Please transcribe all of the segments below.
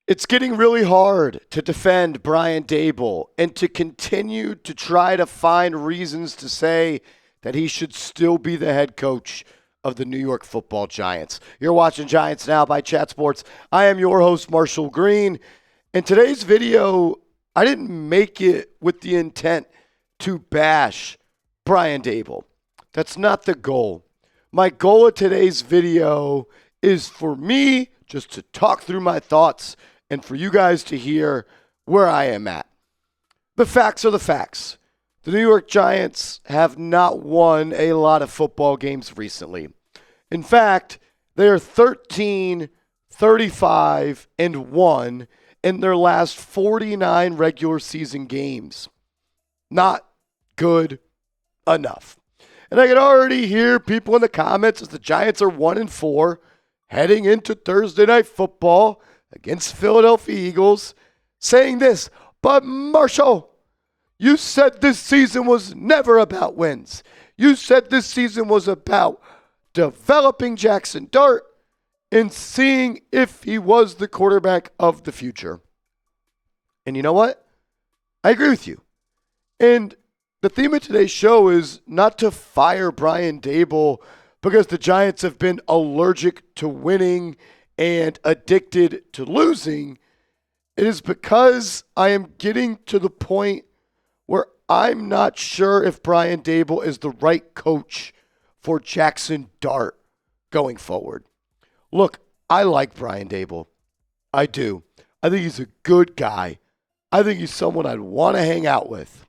It's getting really hard to defend Brian Daboll and to continue to try to find reasons to say that he should still be the head coach of the New York Football Giants. You're watching Giants Now by Chat Sports. I am your host, Marshall Green. In today's video, I didn't make it with the intent to bash Brian Daboll. That's not the goal. My goal of today's video is for me just to talk through my thoughts and for you guys to hear where I am at. The facts are the facts. The New York Giants have not won a lot of football games recently. In fact, they are 13, 35, and 1 in their last 49 regular season games. Not good enough. And I can already hear people in the comments as the Giants are 1-4 heading into Thursday Night Football against Philadelphia Eagles saying this, but Marshall, you said this season was never about wins. You said this season was about developing Jaxson Dart and seeing if he was the quarterback of the future. And you know what? I agree with you. And the theme of today's show is not to fire Brian Daboll because the Giants have been allergic to winning and addicted to losing. It is because I am getting to the point where I'm not sure if Brian Daboll is the right coach for Jaxson Dart going forward. Look, I like Brian Daboll. I do. I think he's a good guy. I think he's someone I'd want to hang out with.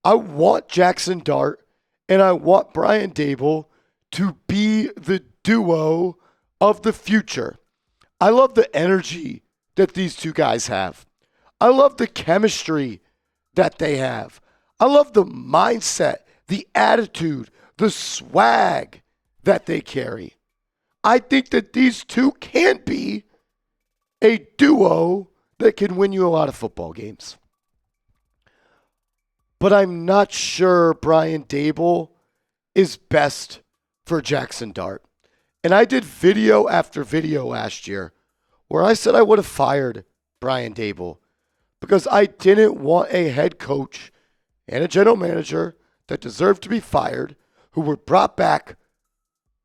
I want Jaxson Dart and I want Brian Daboll to be the duo of the future. I love the energy that these two guys have. I love the chemistry that they have. I love the mindset, the attitude, the swag that they carry. I think that these two can be a duo that can win you a lot of football games. But I'm not sure Brian Daboll is best for Jaxson Dart. And I did video after video last year where I said I would have fired Brian Daboll because I didn't want a head coach and a general manager that deserved to be fired who were brought back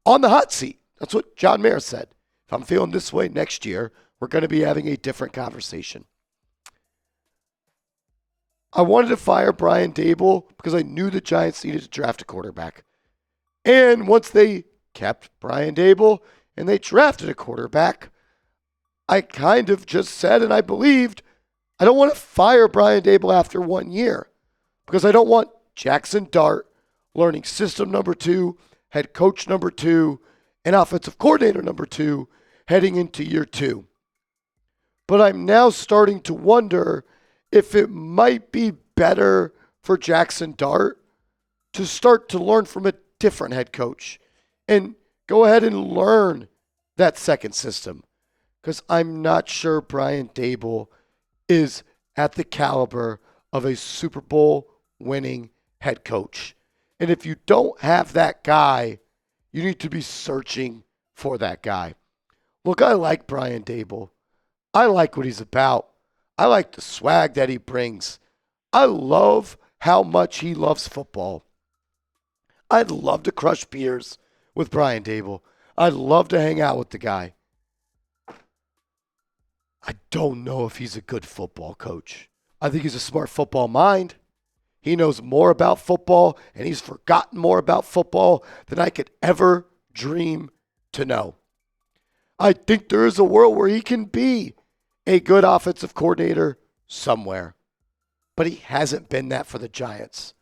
on the hot seat. That's what John Mayer said. If I'm feeling this way next year, we're going to be having a different conversation. I wanted to fire Brian Daboll because I knew the Giants needed to draft a quarterback. And once they kept Brian Daboll and they drafted a quarterback, I kind of just said, and I believed, I don't want to fire Brian Daboll after 1 year because I don't want Jaxson Dart learning system number 2, head coach number 2, and offensive coordinator number 2 heading into year 2. But I'm now starting to wonder if it might be better for Jaxson Dart to start to learn from a different head coach and go ahead and learn that second system. Because I'm not sure Brian Daboll is at the caliber of a Super Bowl winning head coach. And if you don't have that guy, you need to be searching for that guy. Look, I like Brian Daboll. I like what he's about. I like the swag that he brings. I love how much he loves football. I'd love to crush beers with Brian Daboll. I'd love to hang out with the guy. I don't know if he's a good football coach. I think he's a smart football mind. He knows more about football, and he's forgotten more about football than I could ever dream to know. I think there is a world where he can be a good offensive coordinator somewhere, but he hasn't been that for the Giants.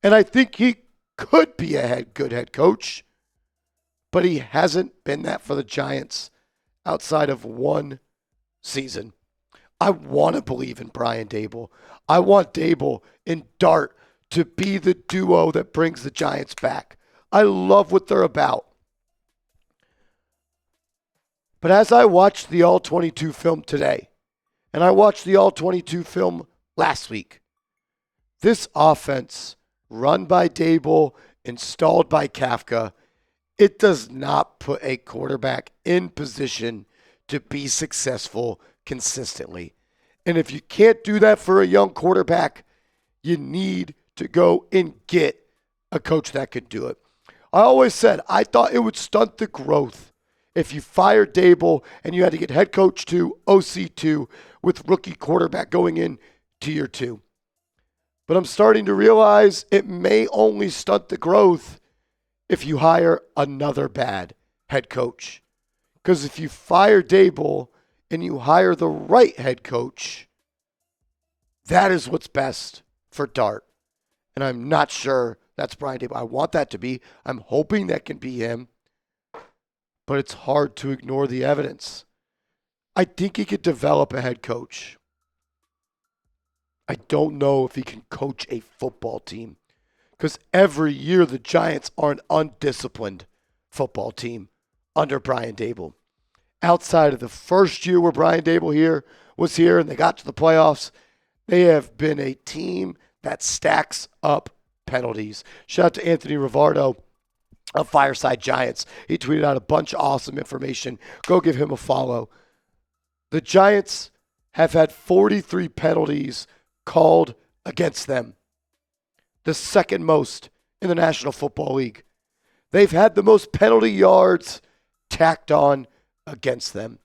And I think he could be a good head coach, but he hasn't been that for the Giants outside of one season. I want to believe in Brian Daboll. I want Daboll and Dart to be the duo that brings the Giants back. I love what they're about. But as I watched the All-22 film today, and I watched the All-22 film last week, this offense run by Daboll, installed by Kafka, it does not put a quarterback in position to be successful consistently. And if you can't do that for a young quarterback, you need to go and get a coach that could do it. I always said I thought it would stunt the growth if you fired Daboll and you had to get head coach 2, OC 2 with rookie quarterback going in to year 2. But I'm starting to realize it may only stunt the growth if you hire another bad head coach. Because if you fire Daboll and you hire the right head coach, that is what's best for Dart. And I'm not sure that's Brian Daboll. I want that to be. I'm hoping that can be him. But it's hard to ignore the evidence. I think he could develop a head coach. I don't know if he can coach a football team. Because every year the Giants are an undisciplined football team under Brian Daboll. Outside of the first year where Brian Daboll was here and they got to the playoffs, they have been a team that stacks up penalties. Shout out to Anthony Rivardo of Fireside Giants. He tweeted out a bunch of awesome information. Go give him a follow. The Giants have had 43 penalties called against them, the second most in the National Football League. They've had the most penalty yards tacked on against them.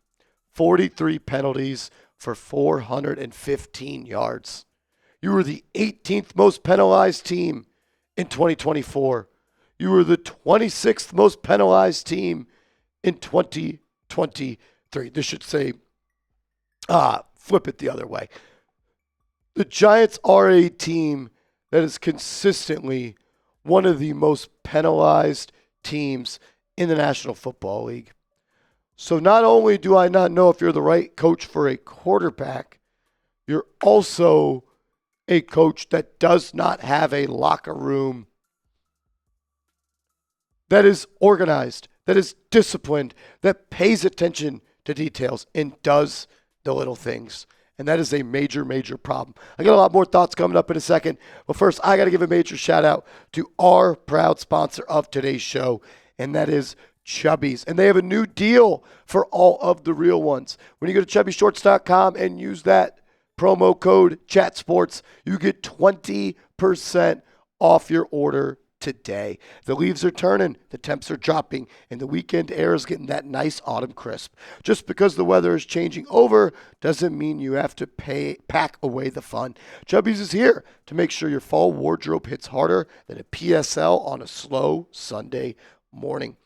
43 penalties for 415 yards. You were the 18th most penalized team in 2024. You were the 26th most penalized team in 2023. This should say, flip it the other way. The Giants are a team that is consistently one of the most penalized teams in the National Football League. So not only do I not know if you're the right coach for a quarterback, you're also a coach that does not have a locker room that is organized, that is disciplined, that pays attention to details and does the little things. And that is a major, major problem. I got a lot more thoughts coming up in a second. But first, I got to give a major shout out to our proud sponsor of today's show, and that is Chubbies. And they have a new deal for all of the real ones. When you go to chubbyshorts.com and use that promo code ChatSports, you get 20% off your order today. The leaves are turning, the temps are dropping, and the weekend air is getting that nice autumn crisp. Just because the weather is changing over doesn't mean you have to pack away the fun. Chubbies is here to make sure your fall wardrobe hits harder than a PSL on a slow Sunday morning.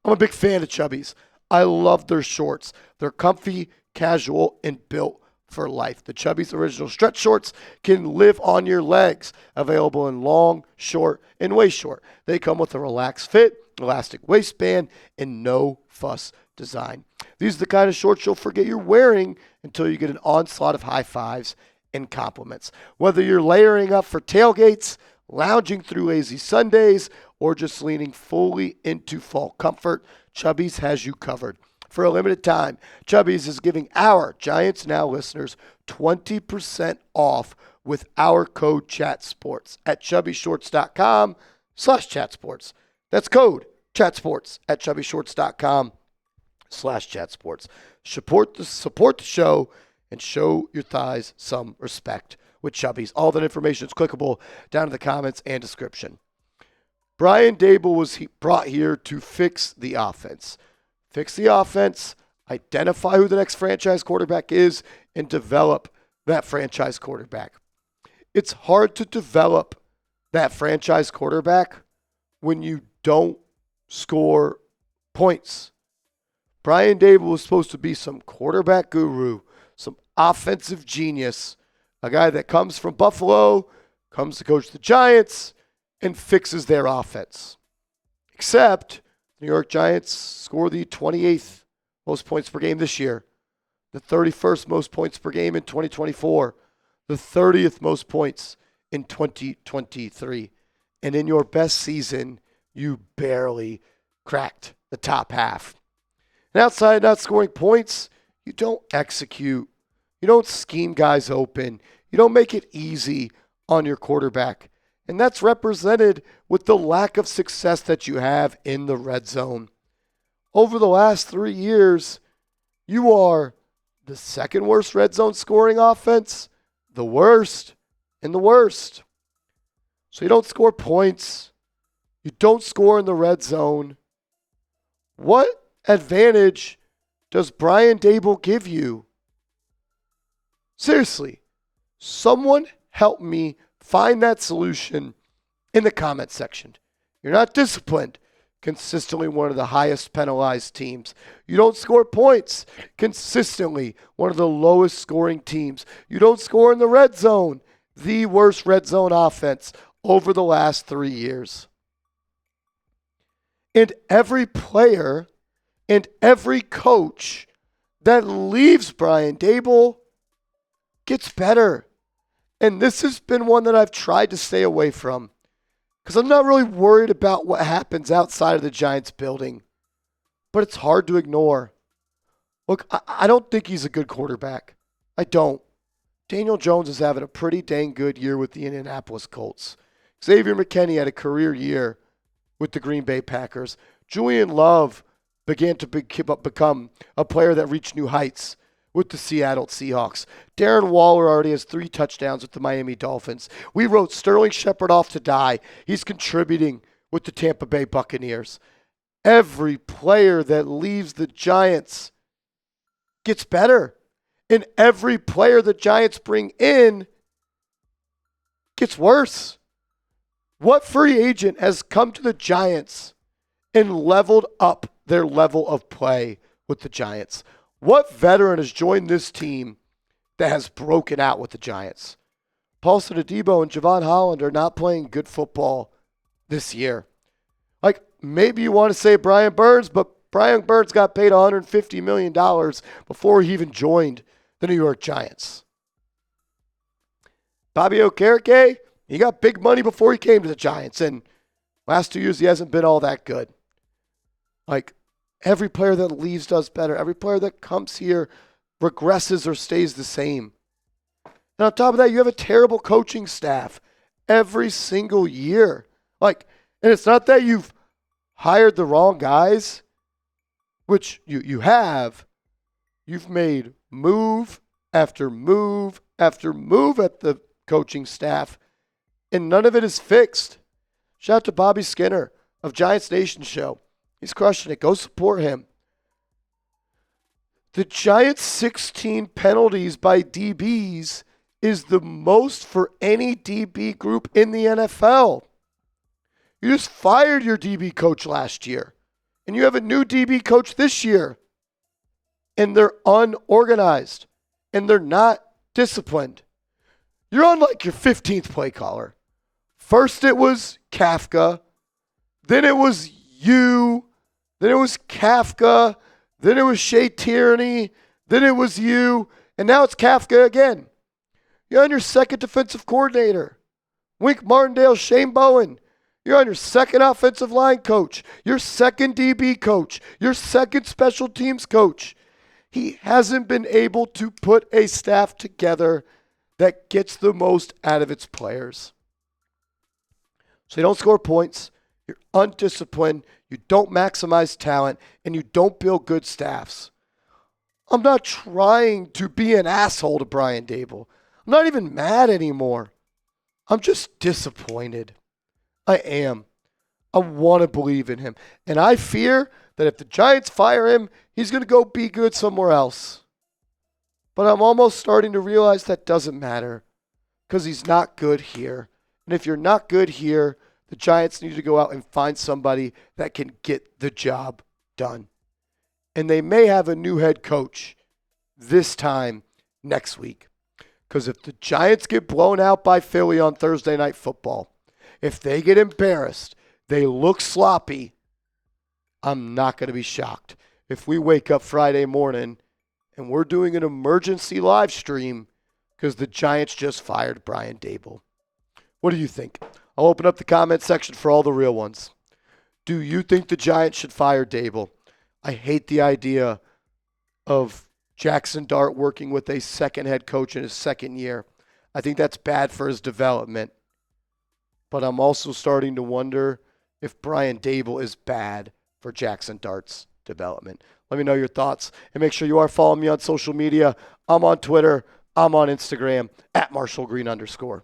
I'm a big fan of Chubbies. I love their shorts. They're comfy, casual, and built for life. The Chubbies original stretch shorts can live on your legs. Available in long, short, and waist short. They come with a relaxed fit, elastic waistband, and no fuss design. These are the kind of shorts you'll forget you're wearing until you get an onslaught of high fives and compliments. Whether you're layering up for tailgates, lounging through lazy Sundays, or just leaning fully into fall comfort, Chubbies has you covered. For a limited time, Chubbies is giving our Giants Now listeners 20% off with our code ChatSports at chubbyshorts.com/chatsports. That's code ChatSports at chubbyshorts.com/chatsports. Support the show and show your thighs some respect with Chubbies. All that information is clickable down in the comments and description. Brian Daboll was brought here to fix the offense. Fix the offense, identify who the next franchise quarterback is, and develop that franchise quarterback. It's hard to develop that franchise quarterback when you don't score points. Brian Daboll was supposed to be some quarterback guru, some offensive genius, a guy that comes from Buffalo, comes to coach the Giants, and fixes their offense. Except the New York Giants score the 28th most points per game this year, the 31st most points per game in 2024, the 30th most points in 2023. And in your best season, you barely cracked the top half. And outside of not scoring points, you don't execute. You don't scheme guys open. You don't make it easy on your quarterback. And that's represented with the lack of success that you have in the red zone. Over the last 3 years, You are the second worst red zone scoring offense, the worst, and the worst. So you don't score points. You don't score in the red zone. What advantage does Brian Daboll give you? Seriously, someone help me find that solution in the comment section. You're not disciplined. Consistently one of the highest penalized teams. You don't score points. Consistently one of the lowest scoring teams. You don't score in the red zone. The worst red zone offense over the last 3 years. And every player and every coach that leaves Brian Daboll gets better. And this has been one that I've tried to stay away from because I'm not really worried about what happens outside of the Giants building. But it's hard to ignore. Look, I don't think he's a good quarterback. I don't. Daniel Jones is having a pretty dang good year with the Indianapolis Colts. Xavier McKinney had a career year with the Green Bay Packers. Julian Love began to become a player that reached new heights with the Seattle Seahawks. Darren Waller already has 3 touchdowns with the Miami Dolphins. We wrote Sterling Shepard off to die. He's contributing with the Tampa Bay Buccaneers. Every player that leaves the Giants gets better. And every player the Giants bring in gets worse. What free agent has come to the Giants and leveled up their level of play with the Giants? What veteran has joined this team that has broken out with the Giants? Paul Skattebo and Javon Holland are not playing good football this year. Like, maybe you want to say Brian Burns, but Brian Burns got paid $150 million before he even joined the New York Giants. Bobby Okereke, he got big money before he came to the Giants, and last 2 years he hasn't been all that good. Like, every player that leaves does better. Every player that comes here regresses or stays the same. And on top of that, you have a terrible coaching staff every single year. Like, and it's not that you've hired the wrong guys, which you have. You've made move after move after move at the coaching staff, and none of it is fixed. Shout out to Bobby Skinner of Giants Nation Show. He's crushing it. Go support him. The Giants' 16 penalties by DBs is the most for any DB group in the NFL. You just fired your DB coach last year, and you have a new DB coach this year, and they're unorganized, and they're not disciplined. You're on like your 15th play caller. First it was Kafka, then it was you, then it was Kafka, then it was Shea Tierney, then it was you, and now it's Kafka again. You're on your second defensive coordinator. Wink Martindale, Shane Bowen. You're on your second offensive line coach, your second DB coach, your second special teams coach. He hasn't been able to put a staff together that gets the most out of its players. So you don't score points, you're undisciplined, you don't maximize talent, and you don't build good staffs. I'm not trying to be an asshole to Brian Daboll. I'm not even mad anymore. I'm just disappointed. I am. I want to believe in him. And I fear that if the Giants fire him, he's going to go be good somewhere else. But I'm almost starting to realize that doesn't matter because he's not good here. And if you're not good here, the Giants need to go out and find somebody that can get the job done. And they may have a new head coach this time next week. Because if the Giants get blown out by Philly on Thursday Night Football, if they get embarrassed, they look sloppy, I'm not going to be shocked. If we wake up Friday morning and we're doing an emergency live stream because the Giants just fired Brian Daboll. What do you think? I'll open up the comment section for all the real ones. Do you think the Giants should fire Daboll? I hate the idea of Jaxson Dart working with a second head coach in his second year. I think that's bad for his development. But I'm also starting to wonder if Brian Daboll is bad for Jaxson Dart's development. Let me know your thoughts. And make sure you are following me on social media. I'm on Twitter. I'm on Instagram, @MarshallGreen_.